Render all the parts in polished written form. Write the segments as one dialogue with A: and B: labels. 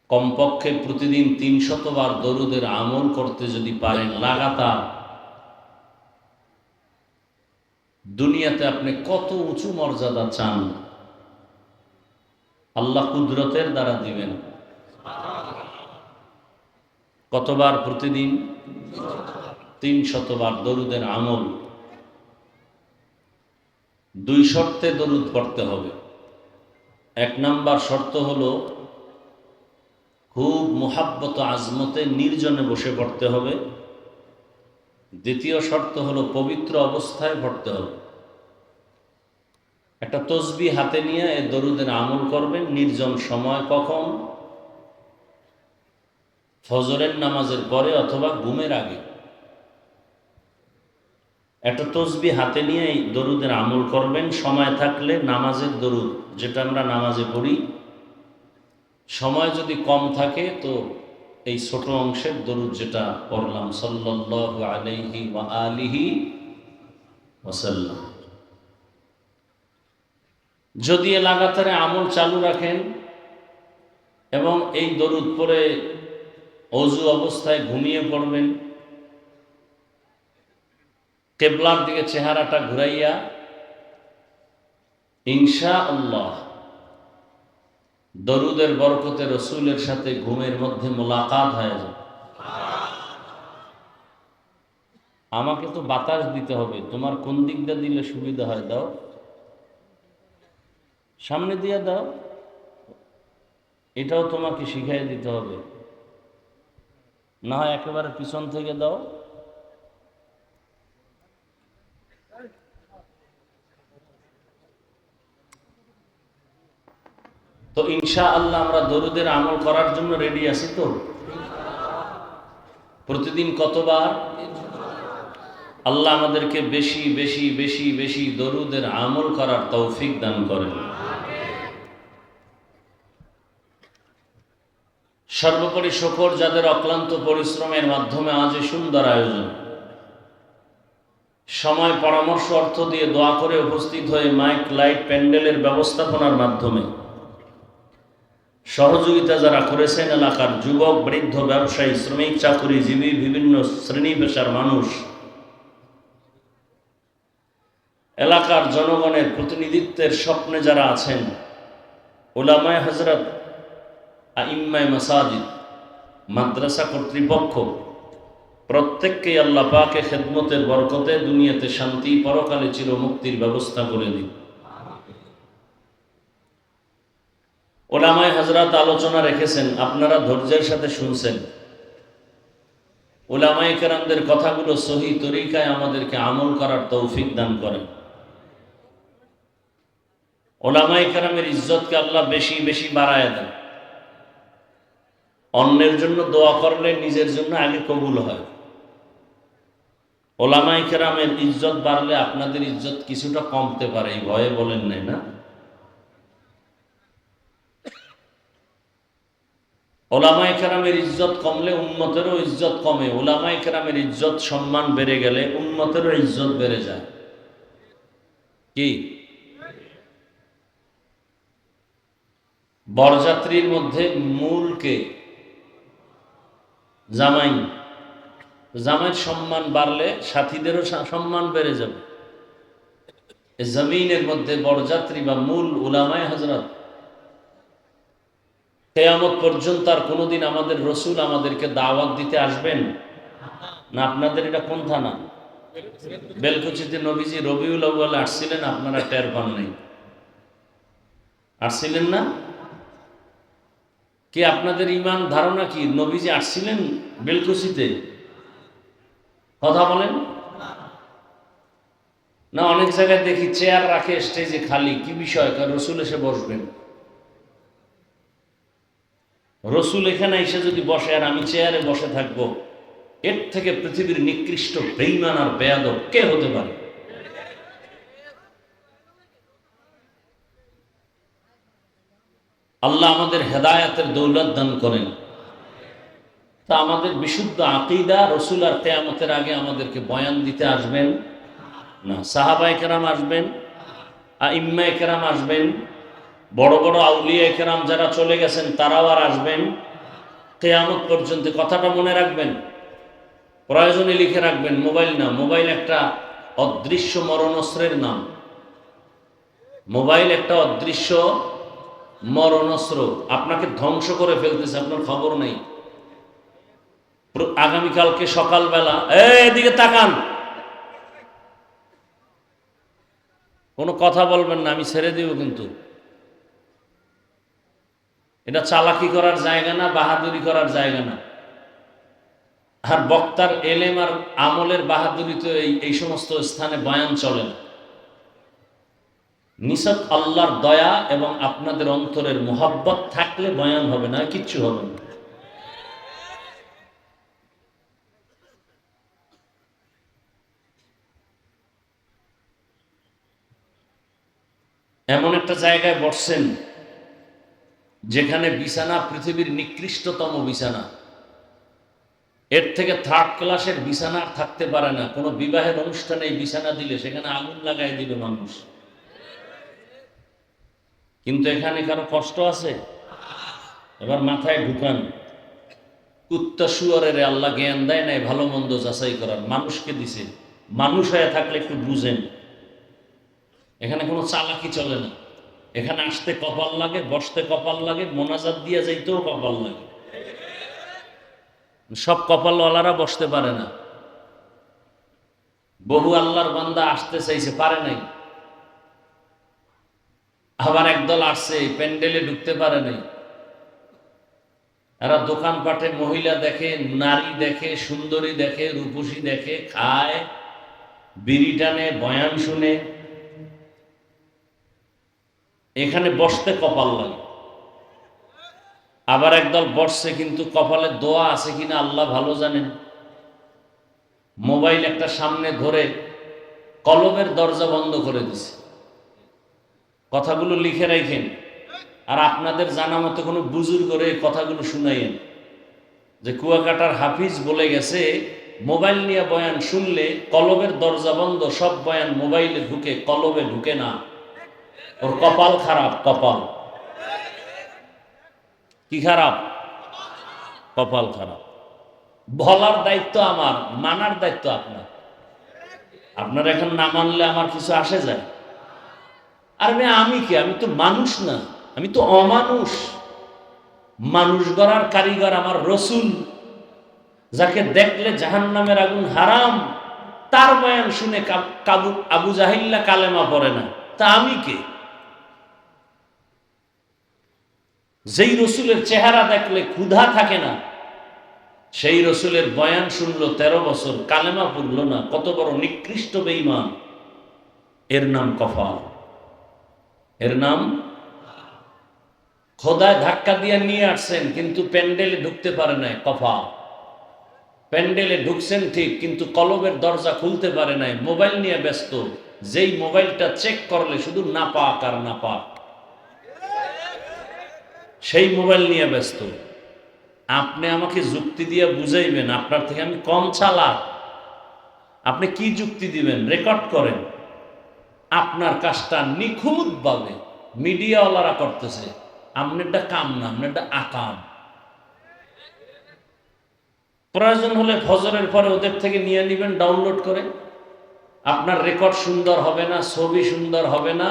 A: কমপক্ষে প্রতিদিন ৩০০ বার দরুদের আমল করতে যদি পারেন লাগাতার, দুনিয়াতে আপনি কত উঁচু মর্যাদা চান আল্লাহ কুদরতের দ্বারা দিবেন। কতবার? প্রতিদিন ৩০০ বার দরুদের আমল। ২ শর্তে দরুদ পড়তে হবে। ১ নাম্বার শর্ত হলো খুব মুহাব্বত আজমতে নির্জনে বসে পড়তে হবে। দ্বিতীয় শর্ত হলো পবিত্র অবস্থায় পড়তে হবে। একটা তসবিহ হাতে নিয়ে এই দরুদের আমল করবেন নির্জন সময়। কখন? ফজরের নামাজের পরে অথবা ঘুমের আগে। একটা তসবিহ হাতে নিয়ে এই দরুদের আমল করবেন। সময় থাকলে নামাজের দরুদ, যেটা আমরা নামাজে পড়ি, সময় যদি কম থাকে তো এই ছোট অংশের দরুদ যেটা পড়লাম, সাল্লাল্লাহু আলাইহি ওয়া আলিহি ওয়াসাল্লাম। যদি লাগাতারে আমল চালু রাখেন এবং এই দরুদ পড়ে অজু অবস্থায় ঘুমিয়ে পড়বেন, কিবলার দিকে চেহারাটা ঘুরাইয়া, ইনশাআল্লাহ দরুদের বরকতে রসুলের সাথে ঘুমের মধ্যে মোলাকাত হয়ে যাবে। আমাকে তো বাতাস দিতে হবে, তোমার কোন দিকটা দিলে সুবিধা হয় দাও, সামনে দিয়ে দাও, এটাও তোমাকে শিখাই দিতে হবে, না হয় একেবারে পিছন থেকে দাও। তো ইনশাআল্লাহ আমরা দরুদের আমল করার জন্য রেডি আছি তো? প্রতিদিন কতবার? আল্লাহ আমাদেরকে বেশি বেশি বেশি বেশি দরুদের আমল করার তৌফিক দান করেন। সর্বোপরি শুকর যাদের অক্লান্ত পরিশ্রমের মাধ্যমে আজ এই সুন্দর আয়োজন, সময়, পরামর্শ, অর্থ দিয়ে দোয়া করে উপস্থিত হয়ে মাইক, লাইট, প্যান্ডেলের ব্যবস্থাপনার মাধ্যমে সহযোগিতা যারা করেছেন, এলাকার যুবক, বৃদ্ধ, ব্যবসায়ী, শ্রমিক, চাকুরিজীবী, বিভিন্ন শ্রেণী পেশার মানুষ, এলাকার জনগণের প্রতিনিধিত্বের স্বপ্নে যারা আছেন, উলামায়ে হযরত, আইম্মায়ে মাসাজিদ, মাদ্রাসা কর্তৃপক্ষ, প্রত্যেককেই আল্লাহ পাকে খেদমতের বরকতে দুনিয়াতে শান্তি, পরকালে চিরমুক্তির ব্যবস্থা করে দিন। উলামায়ে হযরত আলোচনা রেখেছেন, আপনারা ধৈর্যের সাথে শুনছেন। উলামায়ে কেরামদের কথাগুলো সহি তরিকায় আমাদেরকে আমল করার তৌফিক দান করেন। উলামায়ে কেরামের ইজ্জতকে আল্লাহ বেশি বেশি বাড়ায় দেন। অন্যের জন্য দোয়া করলে নিজের জন্য আগে কবুল হয়। উলামায়ে কেরামের ইজ্জত বাড়লে আপনাদের ইজ্জত কিছুটা কমতে পারে, এই ভয়ে বলেন নাই না? উলামায়ে কেরামের ইজ্জত কমলে উম্মতেরও ইজ্জত কমে। উলামায়ে কেরামের ইজ্জত সম্মান বেড়ে গেলে উম্মতেরও ইজ্জত বেড়ে যায়। কি? বরযাত্রীর মধ্যে মূলকে জামাই, জামাইয়ের সম্মান বাড়লে সাথীদেরও সম্মান বেড়ে যাবে। জমিনের মধ্যে বরযাত্রী বা মূল উলামায়ে হযরত। কিয়ামত পর্যন্ত আর কোনোদিন আমাদের রসুল আমাদেরকে দাওয়াত দিতে আসবেন না? আপনাদের এটা কোন থানা? বেলকুচিতে নবীজি রবিউল আউয়ালে আসছিলেন, আপনারা টের পান নাই। আসছিলেন না? কি আপনাদের ইমান ধারণা কি নবীজি আসছিলেন বেলকুচিতে? কথা বলেন না। অনেক জায়গায় দেখি চেয়ার রাখে স্টেজে খালি, কি বিষয়? কারণ রসুল এসে বসবেন। রসুল এখানে এসে যদি বসে আর আমি চেয়ারে বসে থাকবো, এর থেকে পৃথিবীর নিকৃষ্ট বেঈমান আর বেয়াদব কে হতে পারে? আল্লাহ আমাদের হেদায়েতের দৌলত দান করেন। তা আমাদের বিশুদ্ধ আকীদা, রসুল আর কিয়ামতের আগে আমাদেরকে বয়ান দিতে আসবেন না। সাহাবায়ে কেরাম আসবেন, আইম্মায়ে কেরাম আসবেন, বড় বড় আউলিয়ায়ে কেরাম যারা চলে গেছেন তারাও আর আসবেন কিয়ামত পর্যন্ত। কথাটা মনে রাখবেন, প্রয়োজনে লিখে রাখবেন। মোবাইল না, মোবাইল একটা অদৃশ্য মরণস্ত্রের নাম। মোবাইল একটা অদৃশ্য মরণস্ত্র, আপনাকে ধ্বংস করে ফেলতেছে, আপনার খবর নেই। আগামীকালকে সকালবেলা এদিকে তাকান, কোনো কথা বলবেন না, আমি ছেড়ে দিব কিন্তু। এটা চালাকি করার জায়গা না, বাহাদুরি করার জায়গা না। আর বক্তার এলেম আর আমলের বাহাদুরি তো এই সমস্ত স্থানে বয়ান চলে না। নিছক আল্লাহর দয়া এবং আপনাদের অন্তরের মোহাব্বত থাকলে বয়ান হবে, না কিচ্ছু হবে না। এমন একটা জায়গায় বসছেন যেখানে বিছানা পৃথিবীর নিকৃষ্টতম বিছানা, এর থেকে থার্ড ক্লাসের বিছানা থাকতে পারে না। কোনো বিবাহের অনুষ্ঠানে এই বিছানা দিলে সেখানে আগুন লাগাই দিবে মানুষ। কিন্তু এখানে কারো কষ্ট আছে? এবার মাথায় ঢুকান, কুত্তা শুয়ারের আল্লাহ জ্ঞান দেয় নাই ভালো মন্দ যাচাই করার, মানুষকে দিছে। মানুষ হয়ে থাকলে একটু বুঝেন, এখানে কোনো চালাকি চলে না। এখানে আসতে কপাল লাগে, বসতে কপাল লাগে, মোনাজাত দিয়ে যাইতেও কপাল লাগে। সব কপালওয়ালারা বসতে পারে না। বহু আল্লাহর বান্দা আসতে চাইছে, পারে নাই। আবার একদল আসছে, প্যান্ডেলে ঢুকতে পারে নাই। এরা দোকানপাটে মহিলা দেখে, নারী দেখে, সুন্দরী দেখে, রূপসী দেখে, খায়, বিড়ি টানে, বয়ান শুনে। এখানে বসতে কপাল লাগে। আবার একদল বসছে, কিন্তু কপালে দোয়া আছে কিনা আল্লাহ ভালো জানেন। মোবাইল একটা সামনে ধরে কলমের দরজা বন্ধ করে দিছে। কথাগুলো লিখে রাখেন, আর আপনাদের জানা মতো কোনো বুজুর্গরে কথাগুলো শুনাইয়েন যে কুয়াকাটার হাফিজ বলে গেছে, মোবাইল নিয়ে বয়ান শুনলে কলবের দরজা বন্ধ, সব বয়ান মোবাইলে ঢুকে, কলবে ঢুকে না। ওর কপাল খারাপ, কপাল কি খারাপ? কপাল খারাপ। বলার দায়িত্ব আমার, মানার দায়িত্ব আপনার। আপনার এখন না মানলে আমার কিছু আসে যায়? আর আমি কি? আমি তো মানুষ না, আমি তো অমানুষ। মানুষ গড়ার কারিগর আমার রসুল, যাকে দেখলে জাহান্নামের আগুন হারাম, তার বয়ান শুনে আবু জাহিল্লা কালেমা পড়ে না। তা আমি কে? যেই রসুলের চেহারা দেখলে ক্ষুধা থাকে না, সেই রসুলের বয়ান শুনলো 13 বছর, কালেমা পড়ল না। কত বড় নিকৃষ্ট বেঈমান! এর নাম কফাল, এর নাম। খোদায় ধাক্কা দিয়ে নিয়ে আসছেন, কিন্তু প্যান্ডেলে ঢুকতে পারে নাই, কফাল। প্যান্ডেলে ঢুকছেন ঠিক, কিন্তু কলবের দরজা খুলতে পারে নাই, মোবাইল নিয়ে ব্যস্ত। যেই মোবাইলটা চেক করলে শুধু নাপাক আর নাপাক, সেই মোবাইল নিয়ে ব্যস্ত। আপনি আমাকে যুক্তি দিয়ে বুঝাইবেন, আপনার থেকে আমি কম চালাক। আপনি কি যুক্তি দিবেন? রেকর্ড করেন। আপনার কাজটা নিখুঁতভাবে মিডিয়াওয়ালারা করতেছে, আপনারটা কাম না, আপনারটা আকাম। প্রয়োজন হলে ফজরের পরে ওদের থেকে নিয়ে নেবেন ডাউনলোড করে। আপনার রেকর্ড সুন্দর হবে না, ছবি সুন্দর হবে না।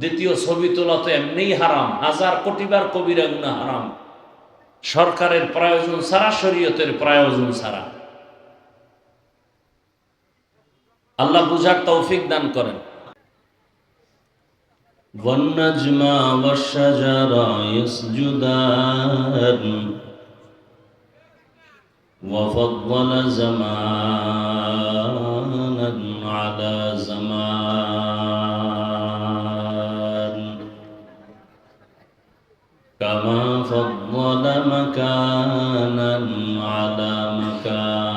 A: দ্বিতীয়, ছবি তোলা তো এমনিই হারাম, 1000 কোটিবার কবিরা গুনাহ হারাম। সরকারের প্রয়োজন ছাড়া, শরীয়তের প্রয়োজন ছাড়া। আল্লাহ বুঝার তৌফিক দান করেন। والنجم والشجر يسجدان وفضل زمانا على زمان كما فضل مكانا على مكان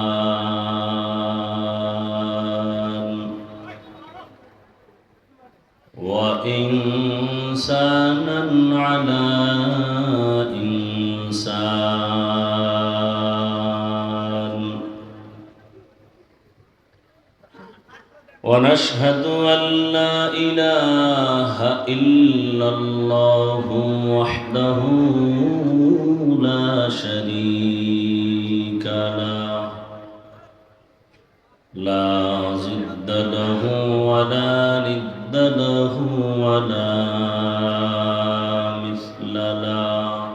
A: وإنسانا على إنسان ونشهد أن لا إله إلا الله وحده لا شريك له لا ضد له ولا ند له ولا مثل له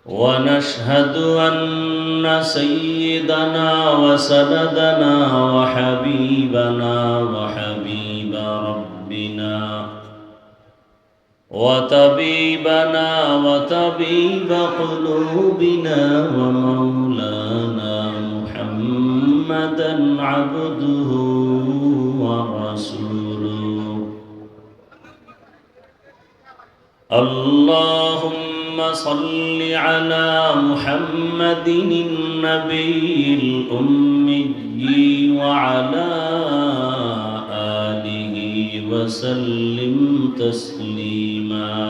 A: ونشهد أن سيدنا وسندنا وحبيبنا وحبيب ربنا وطبيبنا وطبيب قلوبنا ومولانا محمدا عبده ورسوله اللهم صل على محمد النبي الأمي وعلى آله وسلم تسليما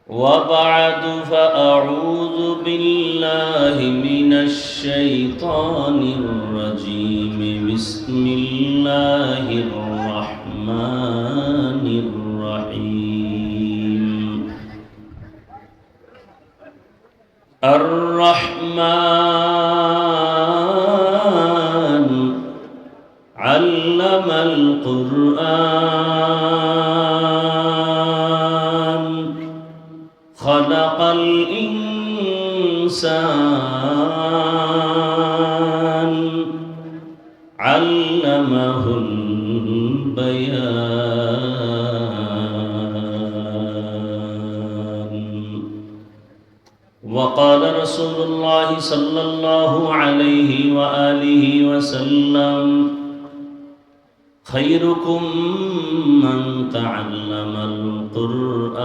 A: وبعد فأعوذ بالله من الشيطان الرجيم بسم الله الرحمن الرحيم الرحمن علم القرآن خلق الإنسان علمه البيان وقال رسول الله صلى الله عليه وآله وسلم خيركم من تعلم القرآن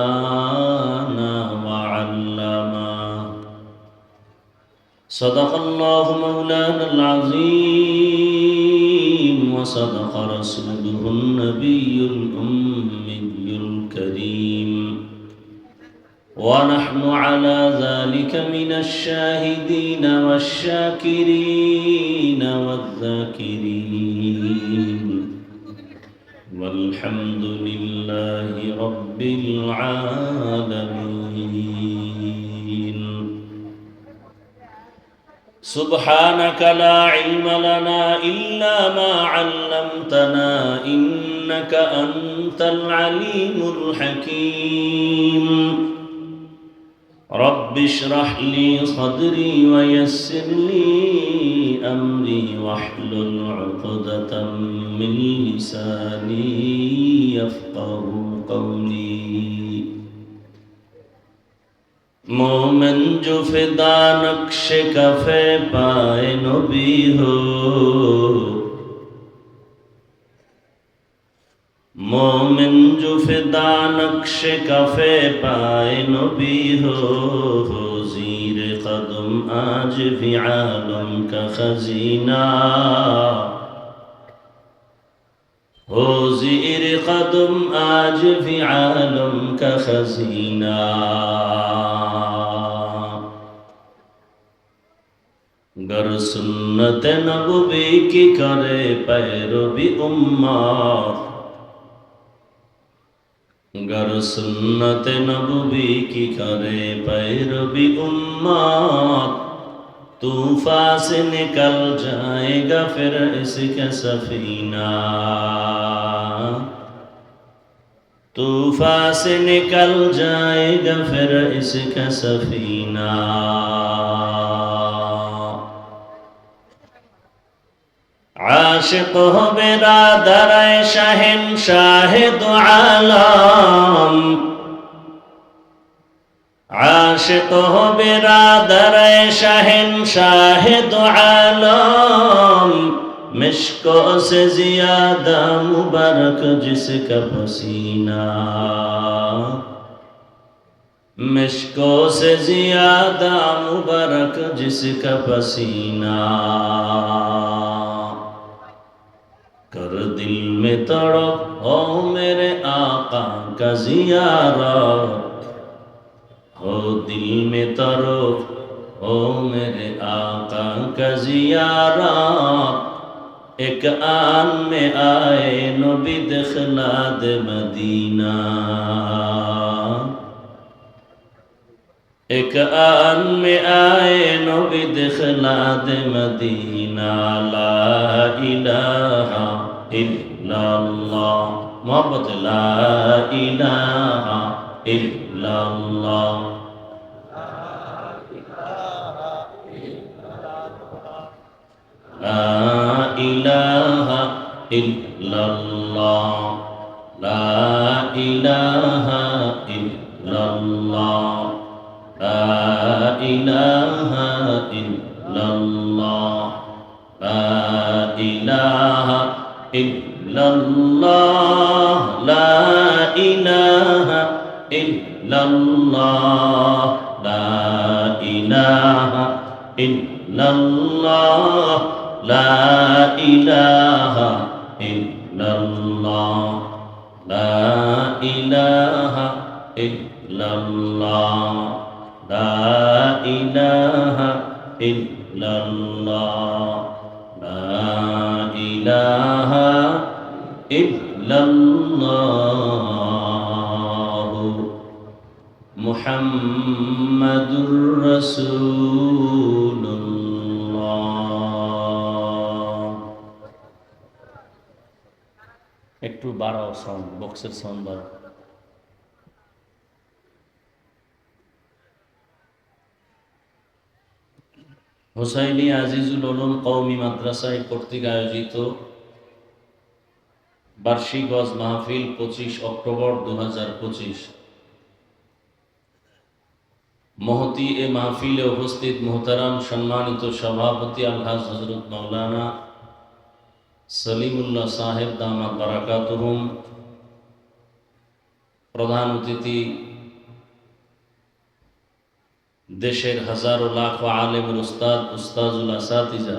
A: وعلمه صدق الله مولانا العظيم وصدق رسوله النبي الأمي الكريم ونحن على ذلك من الشاهدين والشاكرين والذاكرين والحمد لله رب العالمين سبحانك لا علم لنا إلا ما علمتنا إنك أنت العليم الحكيم رب اشرح لي صدري ويسر لي أمري واحلل عقدة من لساني يفقه قولي مومن جو فدا نقش کفے پائے نبی ہو مومن جو فدا نقش کفے پائے نبی ہو زیر قدم آج بھی عالم کا خزینہ ہو زیر قدم آج بھی عالم کا خزینہ گر سنت نبوی کی کرے پیروی امت گر سنت نبوی کی کرے پیروی امت طوفان سے نکل جائے گا پھر اس کا سفینہ طوفان سے نکل جائے گا پھر اس کا سفینہ عاشق ہو برادر شہنشاہ دو عالم عاشق ہو برادر شہنشاہ دو عالم مشکوں سے زیادہ مبارک جس کا پسینہ مشکوں سے زیادہ مبارک جس کا پسینہ کر دل میں تڑپ ہو میرے آقا کا زیارت ہو دل میں تڑپ ہو میرے آقا کا زیارت ایک آن میں آئے نبی دخلاد مدینہ एक आन में आए नबी दिखला दे मदीना ला इलाहा इल्लल्लाह मोहब्बत ला इलाहा इल्लल्लाह ला इलाहा इल्लल्लाह ला इलाहा इल्लल्लाह ला इलाहा इल्लल्लाह ला इलाहा इल्लल्लाह ला इलाहा इल्लल्लाह ला इलाहा इल्लल्लाह ला इलाहा इल्लल्लाह ला इलाहा इल्लल्लाह ला इलाहा इल्लल्लाह ला इलाहा इल्लल्लाह মুহাম্মাদুর রাসূলুল্লাহ। একটু বাড়াও সাউন্ড, বক্সের সাউন্ড বাড়াও। হোসাইনী আজিজুল উলুম কওমি মাদ্রাসায় কর্তৃক আয়োজিত বার্ষিক ওয়াজ মাহফিল 25 অক্টোবর 2025। মহতি এ মাহফিলে উপস্থিত মোহতারাম সম্মানিত সভাপতি আলহাজ হযরত মাওলানা সলিমুল্লাহ সাহেব দামাত বারাকাতুহুম, প্রধান অতিথি দেশের হাজারো লাখ আলেমের উস্তাদ উস্তাজুল আসাতিজা,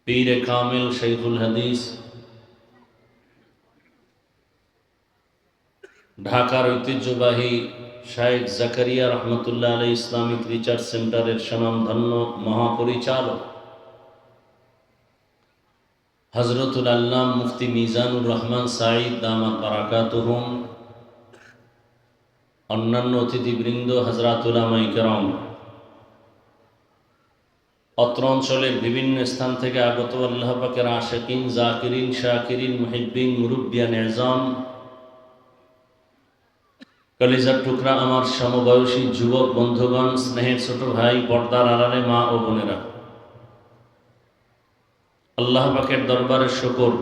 A: পীরে কামিল শৈখুল হাদিস, ঢাকার ঐতিহ্যবাহী শাইখ জাকারিয়া রহমতুল্লাহ আলাইহি ইসলামিক রিসার্চ সেন্টারের স্বনামধন্য মহাপরিচালক হযরতুল আল্লাম মুফতি মিজানুর রহমান সাঈদ দামাত বারাকাতুহুম, অন্যান্য অতিথিবৃন্দ, হযরত উলামায়ে কেরাম, অত্র অঞ্চলের বিভিন্ন স্থান থেকে আগত আল্লাহ পাকের আশিকিন, জাকিরিন, শাকিরিন, মুহিব্বিন, মুরব্বিয়ান এজাম, কলিজার টুকরা আমার সমবয়সী যুবক বন্ধুগণ, স্নেহের ছোট ভাই, পর্দার আড়ালে মা ও বোনেরা, আল্লাহ পাকের দরবারে শুকর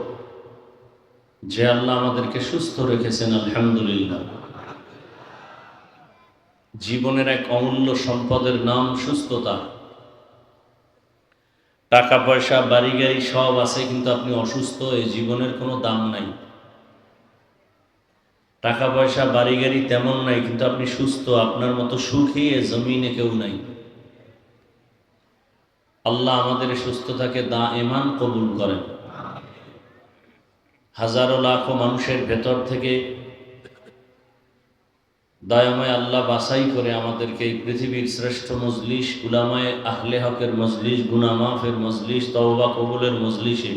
A: যে আল্লাহ আমাদেরকে সুস্থ রেখেছেন, আলহামদুলিল্লাহ। জীবনের এক অমূল্য সম্পদের নাম সুস্থতা। টাকা পয়সা বাড়ি গাড়ি সব আছে, কিন্তু আপনি অসুস্থ, এই জীবনের কোনো দাম নাই। টাকা পয়সা বাড়ি গাড়ি তেমন নাই, কিন্তু আপনি সুস্থ, আপনার মতো সুখী এ জমিনে কেউ নাই। আল্লাহ আমাদের সুস্থতাকে দায়েমান কবুল করেন। হাজারো লাখো মানুষের ভেতর থেকে দয়াময় আল্লাহ বাছাই করে আমাদেরকে এই পৃথিবীর শ্রেষ্ঠ মজলিস, উলামায়ে আহলে হকের মজলিস, গুনাহ মাফের মজলিস, তওবা কবুলের মজলিসে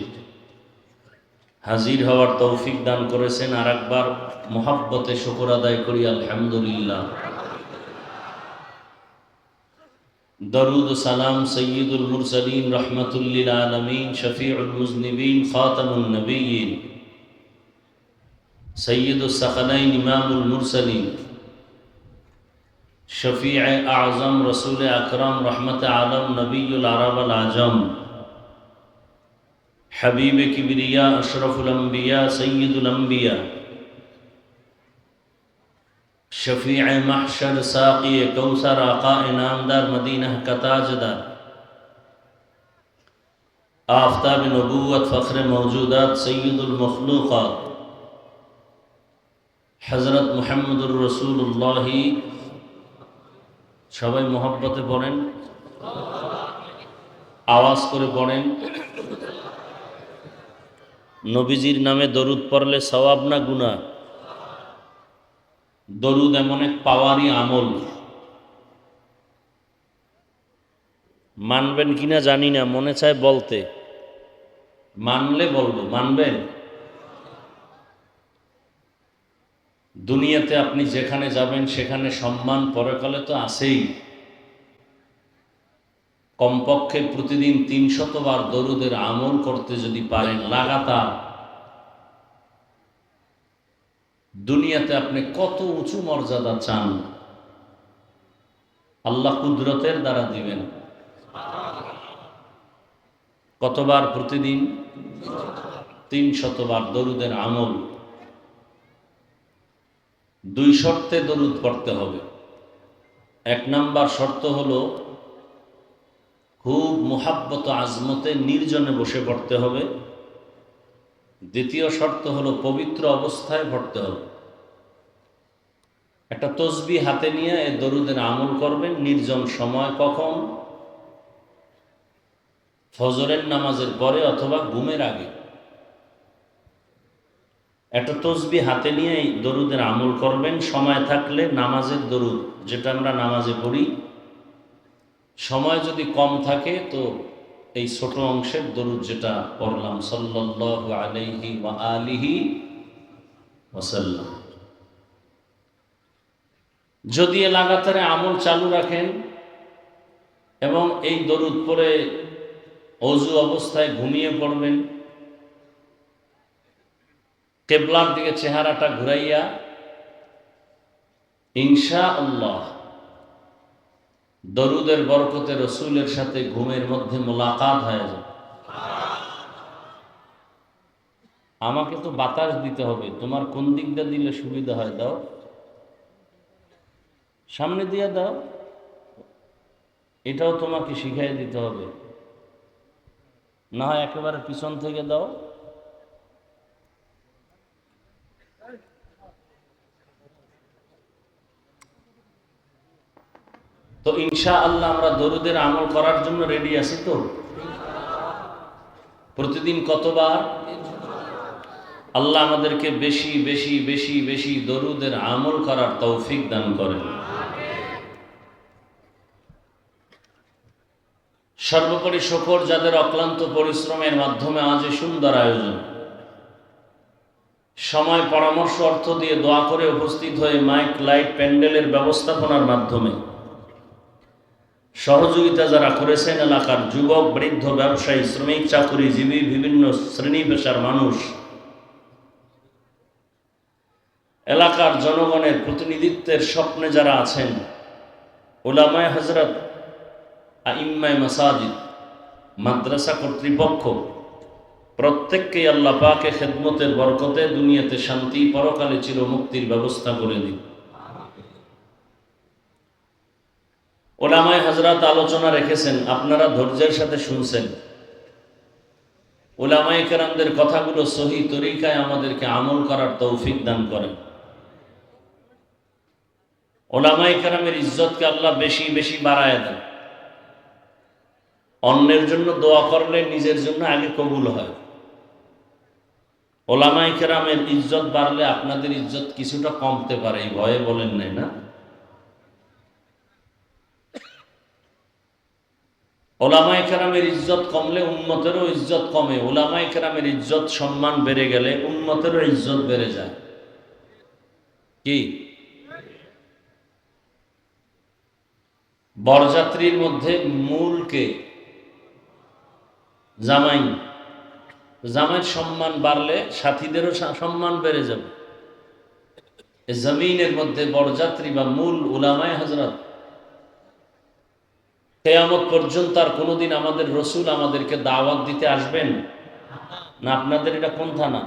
A: হাজির হওয়ার তৌফিক দান করেছেন। আর একবার মুহাব্বতে শুকর আদায় করি, আলহামদুলিল্লাহ। দরুদ ও সালাম সৈয়দুল মুরসালিন, রহমাতুল লিল আলামিন, শফিউল মুজনিবিন, খাতামুন নবিয়্যিন, সৈয়দুস সাকালাইন, ইমামুল মুরসালিন, শফিয়ে আজম, রসুল আকরম, রহমত আলম, নবীল আরব আল আজম, হাবিব কিবরিয়া, আশরফুল আম্বিয়া, সৈয়দুল আম্বিয়া, शफीअ महशर, साक़ी कौसर, आका इनामदार, मदीना का ताजदार, आफ़ताब नबूवत, फ़ख्र मौजूदात, सय्यदुल मखलूक़ात, हज़रत मुहम्मदुर रसूलुल्लाह। সবাই মোহাব্বতে পড়েন, আওয়াজ করে পড়েন। নবীজির নামে দরুদ পড়লে সওয়াব না গুনাহ? দরুদ এমন এক পাওয়ারই আমল, মানবেন কিনা জানি না, মনে চায় বলতে, মানলে বলবো। মানবেন? দুনিয়াতে আপনি যেখানে যাবেন সেখানে সম্মান পরকালে তো আছেই। কমপক্ষে প্রতিদিন ৩০০ বার দরুদের আমল করতে যদি পারেন লাগাতার, দুনিয়াতে আপনি কত উঁচু মর্যাদা চান আল্লাহ কুদরতের দ্বারা দিবেন। কতবার? প্রতিদিন ৩০০ বার দরুদের আমল। ২ শর্তে দরুদ পড়তে হবে। ১ নাম্বার শর্ত হলো খুব মুহাব্বত আজমতে নির্জনে বসে পড়তে হবে। দ্বিতীয় শর্ত হলো পবিত্র অবস্থায় পড়তে হবে। একটা তসবিহ হাতে নিয়ে এই দরুদের আমল করবেন নির্জন সময়। কখন? ফজরের নামাজের পরে অথবা ঘুমের আগে। একটা তসবিহ হাতে নিয়ে এই দরুদের আমল করবেন। সময় থাকলে নামাজের দরুদ, যেটা আমরা নামাজে পড়ি, সময় যদি কম থাকে তো এই ছোট অংশের দরুদ যেটা পড়লাম, সাল্লাল্লাহু আলাইহি ওয়া আলিহি ওয়াসাল্লাম, যদি লাগাতারে আমল চালু রাখেন এবং এই দরুদ পড়ে অজু অবস্থায় ঘুমিয়ে পড়বেন, কিবলার দিকে চেহারাটা ঘুরাইয়া, ইনশাআল্লাহ দরুদের বরকতে রসুলের সাথে ঘুমের মধ্যে মোলাকাত হয়ে যাবে। আমাকে তো বাতাস দিতে হবে, তোমার কোন দিকটা দিলে সুবিধা হয় দাও, সামনে দিয়ে দাও, এটাও তোমাকে শিখাই দিতে হবে, না হয় একেবারে পিছন থেকে দাও। তো ইনশাআল্লাহ আমরা দরুদের আমল করার জন্য রেডি আছি তো? প্রতিদিন কতবার? আল্লাহ আমাদেরকে বেশি বেশি বেশি বেশি দরুদের আমল করার তৌফিক দান করেন। সর্বোপরি শুকর যাদের অক্লান্ত পরিশ্রমের মাধ্যমে আজ এই সুন্দর আয়োজন, সময় পরামর্শ অর্থ দিয়ে দোয়া করে উপস্থিত হয়ে মাইক লাইট প্যান্ডেলের ব্যবস্থাপনার মাধ্যমে সহযোগিতা যারা করেছেন, এলাকার যুবক বৃদ্ধ ব্যবসায়ী শ্রমিক চাকুরিজীবী বিভিন্ন শ্রেণী পেশার মানুষ, এলাকার জনগণের প্রতিনিধিত্বের স্বপ্নে যারা আছেন, উলামায়ে হযরত, আইম্মায়ে মাসাজিদ, মাদ্রাসা কর্তৃপক্ষ, প্রত্যেককেই আল্লাহ পাকে খেদমতের বরকতে দুনিয়াতে শান্তি, পরকালে চিরমুক্তির ব্যবস্থা করে দিন। উলামায়ে হযরত আলোচনা রেখেছেন, আপনারা ধৈর্যের সাথে শুনছেন। উলামায়ে কেরামদের কথাগুলো সহি তরিকায় আমাদেরকে আমল করার তৌফিক দান করেন। উলামায়ে কেরামের ইজ্জতকে আল্লাহ বেশি বেশি বাড়ায় দেন। অন্যের জন্য দোয়া করলে নিজের জন্য আগে কবুল হয়। উলামায়ে কেরামের ইজ্জত বাড়লে আপনাদের ইজ্জত কিছুটা কমতে পারে, এই ভয়ে বলেন নাই না? উলামায়ে কেরামের ইজ্জত কমলে উম্মতেরও ইজ্জত কমে। উলামায়ে কেরামের ইজ্জত সম্মান বেড়ে গেলে উম্মতেরও ইজ্জত বেড়ে যায়। কি? বরযাত্রীর মধ্যে মূলকে জামাই, জামাইয়ের সম্মান বাড়লে সাথীদেরও সম্মান বেড়ে যাবে। জমিনের মধ্যে বরযাত্রী বা মূল উলামায়ে হযরত। কিয়ামত পর্যন্ত আর কোনোদিন আমাদের রসুল আমাদেরকে দাওয়াত দিতে আসবেন না? আপনাদের এটা কোন থানা?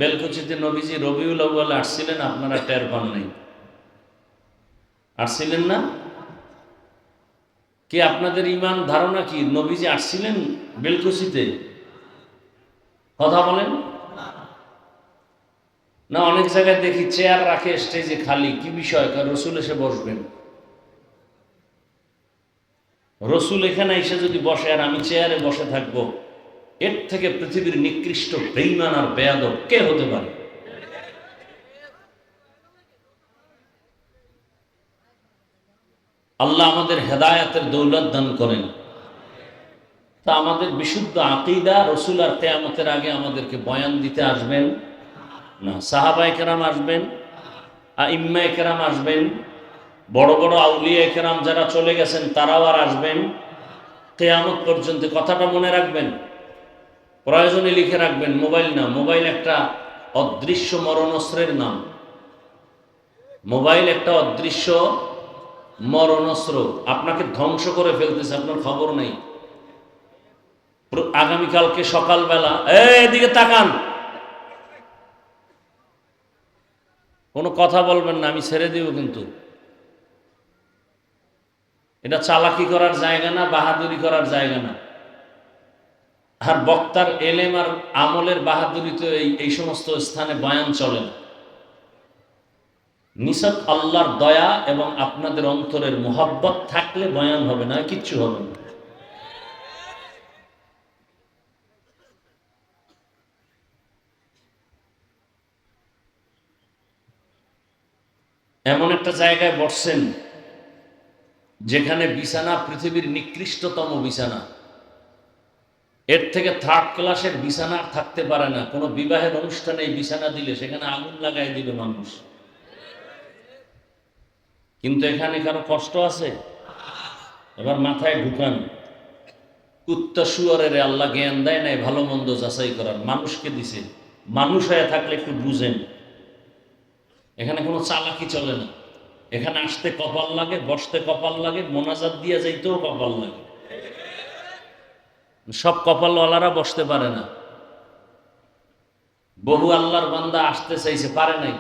A: বেলকুচিতে নবীজি রবিউল আউয়ালে আসছিলেন, আপনারা টের পান নাই। আসছিলেন না? কি আপনাদের ইমান ধারণা কি নবীজি আসছিলেন বেলকুচিতে? কথা বলেন না। অনেক জায়গায় দেখি চেয়ার রাখে স্টেজে খালি, কি বিষয়? রসুল এসে বসবেন। রসুল এখানে এসে যদি বসে আর আমি চেয়ারে বসে থাকবো, এর থেকে পৃথিবীর নিকৃষ্ট বেঈমান আর বেয়াদব কে হতে পারে? আল্লাহ আমাদের হেদায়েতের দৌলত দান করেন। তা আমাদের বিশুদ্ধ আকীদা, রসুল আর কিয়ামতের আগে আমাদেরকে বয়ান দিতে আসবেন না। সাহাবায়ে কেরাম আসবেন, আইম্মা একরাম আসবেন, বড় বড় আউলিয়া একরাম যারা চলে গেছেন তারাও আর আসবেন কিয়ামত পর্যন্ত। কথাটা মনে রাখবেন, প্রয়োজনে লিখে রাখবেন। মোবাইল না, মোবাইল একটা অদৃশ্য মরণস্ত্রের নাম। মোবাইল একটা অদৃশ্য মরণস্ত্র, আপনাকে ধ্বংস করে ফেলতেছে, আপনার খবর নেই। আগামীকালকে সকালবেলা এদিকে তাকান, কোনো কথা বলবেন না, আমি ছেড়ে দিব কিন্তু। এটা চালাকি করার জায়গা না, বাহাদুরি করার জায়গা না। আর বক্তার এলেম আর আমলের বাহাদুরি তো এই সমস্ত স্থানে বয়ান চলে না। নিছক আল্লাহর দয়া এবং আপনাদের অন্তরের মোহাব্বত থাকলে বয়ান হবে, না কিচ্ছু হবে না। এমন একটা জায়গায় বসছেন যেখানে বিছানা পৃথিবীর নিকৃষ্টতম বিছানা, এর থেকে থার্ড ক্লাসের বিছানা থাকতে পারে না। কোনো বিবাহের অনুষ্ঠানে এই বিছানা দিলে সেখানে আগুন লাগাই দিবে মানুষ। কিন্তু এখানে কারো কষ্ট আছে? এবার মাথায় ঢুকান, কুত্তা শুয়ারের আল্লাহ জ্ঞান দেয় নাই ভালো মন্দ যাচাই করার, মানুষকে দিছে। মানুষ হয়ে থাকলে একটু বুঝেন, এখানে কোনো চালাকি চলে না। এখানে আসতে কপাল লাগে, বসতে কপাল লাগে, মোনাজাত দিয়ে যাইতেও কপাল লাগে। সব কপালওয়ালারা বসতে পারে না। বহু আল্লাহর বান্দা আসতে চাইছে, পারে নাই।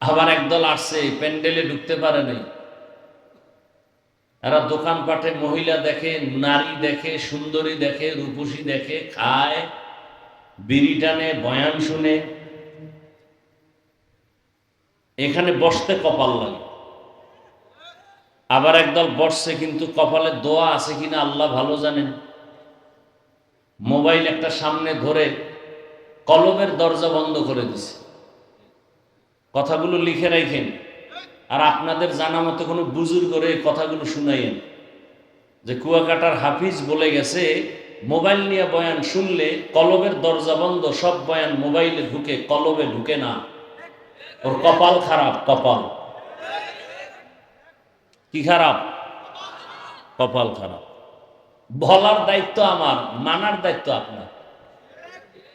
A: আবার একদল আসছে, প্যান্ডেলে ঢুকতে পারে নাই। এরা দোকানপাটে মহিলা দেখে, নারী দেখে, সুন্দরী দেখে, রূপসী দেখে, খায়, বিড়ি টানে, বয়ান শুনে। এখানে বসতে কপাল লাগে। আবার একদল বসছে, কিন্তু কপালে দোয়া আছে কিনা আল্লাহ ভালো জানেন। মোবাইল একটা সামনে ধরে কলমের দরজা বন্ধ করে দিছে। কথাগুলো লিখে রাখেন, আর আপনাদের জানা মতো কোনো বুজুর্গ করে কথাগুলো শুনাইয়েন যে কুয়াকাটার হাফিজ বলে গেছে, মোবাইল নিয়ে বয়ান শুনলে কলমের দরজা বন্ধ, সব বয়ান মোবাইলে ঢুকে, কলমে ঢুকে না। ওর কপাল খারাপ। কপাল কি খারাপ? কপাল খারাপ। বলার দায়িত্ব আমার, মানার দায়িত্ব আপনার।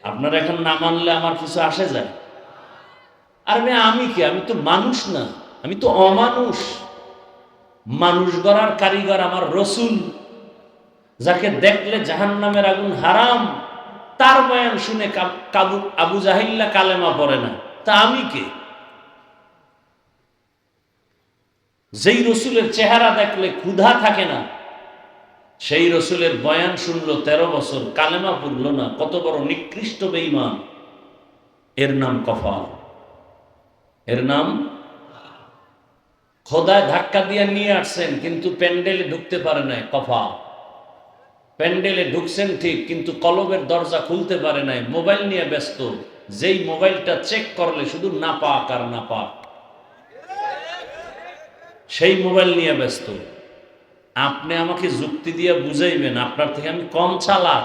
A: আপনার এখন না মানলে আমার কিছু আসে যায়? আর আমি কি? আমি তো মানুষ না, আমি তো অমানুষ। মানুষ গড়ার কারিগর আমার রসুল, যাকে দেখলে জাহান্নামের আগুন হারাম, তার বয়ান শুনে আবু জাহিল্লা কালেমা পড়ে না, তা আমি কে? যেই রসুলের চেহারা দেখলে ক্ষুধা থাকে না, সেই রসুলের বয়ান শুনলো 13 বছর, কালেমা পড়ল না, কত বড় নিকৃষ্ট বেঈমান। এর নাম কফাল, এর নাম। খোদায় ধাক্কা দিয়ে নিয়ে আসছেন, কিন্তু প্যান্ডেলে ঢুকতে পারে নাই, কফাল। প্যান্ডেলে ঢুকছেন ঠিক, কিন্তু কলবের দরজা খুলতে পারে নাই, মোবাইল নিয়ে ব্যস্ত। যেই মোবাইলটা চেক করলে শুধু নাপাক আর নাপাক, সেই মোবাইল নিয়ে ব্যস্ত। আপনি আমাকে যুক্তি দিয়ে বুঝাইবেন, আপনার থেকে আমি কম চালাক।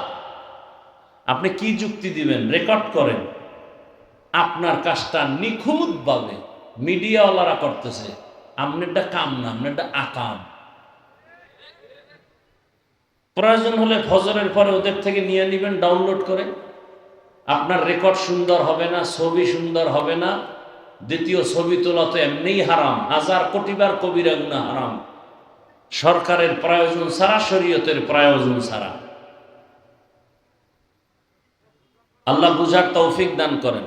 A: আপনি কি যুক্তি দিবেন? রেকর্ড করেন। আপনার কাজটা নিখুঁতভাবে মিডিয়াওয়ালারা করতেছে, আপনারটা কাম না, আপনারটা আকাম। প্রয়োজন হলে ফজরের পরে ওদের থেকে নিয়ে নেবেন ডাউনলোড করে। আপনার রেকর্ড সুন্দর হবে না, ছবি সুন্দর হবে না। দ্বিতীয়, ছবি তোলা তো এমনিই হারাম, 1000 কোটিবার কবিরা গুনাহ হারাম। সরকারের প্রয়োজন ছাড়া, শরীয়তের প্রয়োজন ছাড়া। আল্লাহ বুঝার তৌফিক দান করেন।